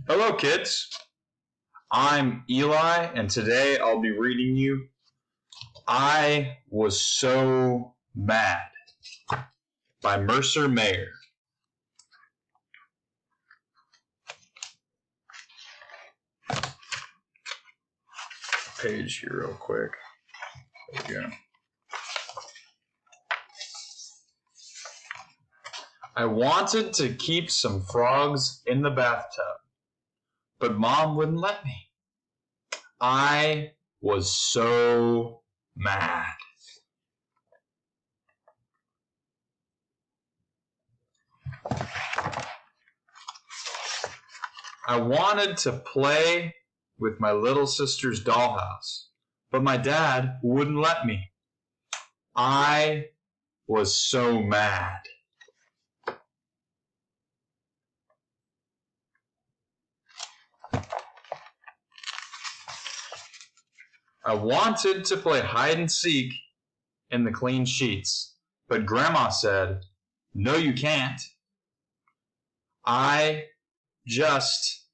Hello, kids. I'm Eli, and today I'll be reading you I Was So Mad by Mercer Mayer. Page here real quick. There we go. I wanted to keep some frogs in the bathtub, but Mom wouldn't let me. I was so mad. I wanted to play with my little sister's dollhouse, but my dad wouldn't let me. I was so mad. I wanted to play hide and seek in the clean sheets, but Grandma said, "No, you can't." I just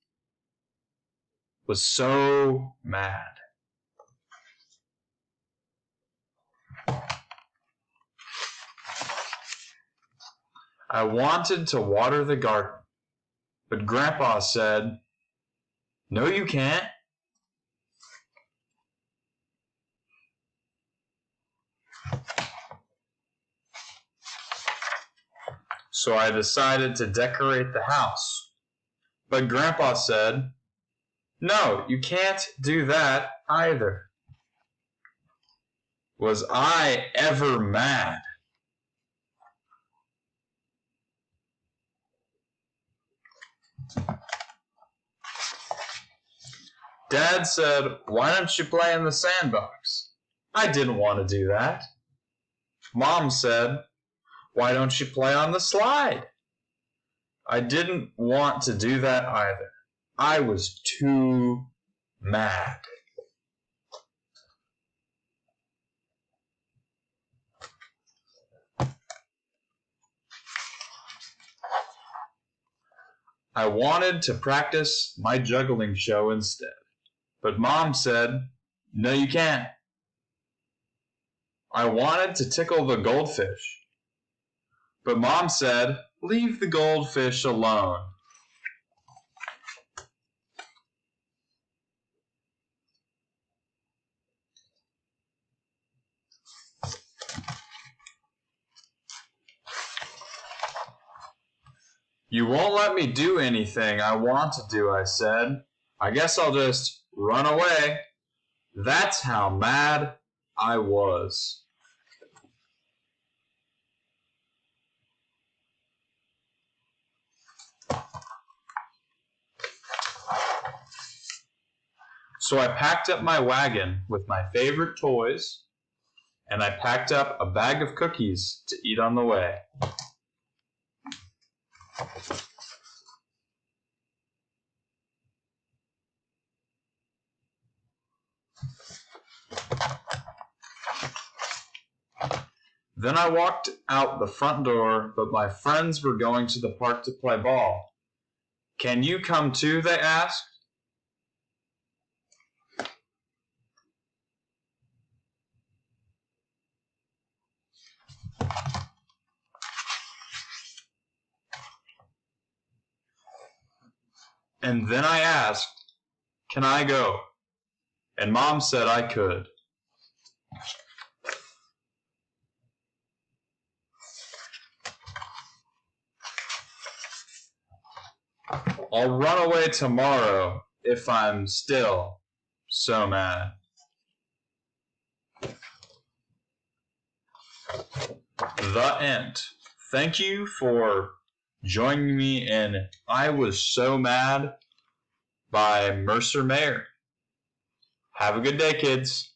was so mad. I wanted to water the garden, but Grandpa said, "No, you can't." So I decided to decorate the house, but Grandpa said, "No, you can't do that either." Was I ever mad? Dad said, "Why don't you play in the sandbox?" I didn't want to do that. Mom said, "Why don't you play on the slide?" I didn't want to do that either. I was too mad. I wanted to practice my juggling show instead, but Mom said, "No, you can't." I wanted to tickle the goldfish, but Mom said, "Leave the goldfish alone." "You won't let me do anything I want to do," I said. "I guess I'll just run away." That's how mad I was. So I packed up my wagon with my favorite toys, and I packed up a bag of cookies to eat on the way. Then I walked out the front door, but my friends were going to the park to play ball. "Can you come too?" they asked. And then I asked, "Can I go?" And Mom said I could. I'll run away tomorrow if I'm still so mad. The end. Thank you for joining me in I Was So Mad by Mercer Mayer. Have a good day, kids.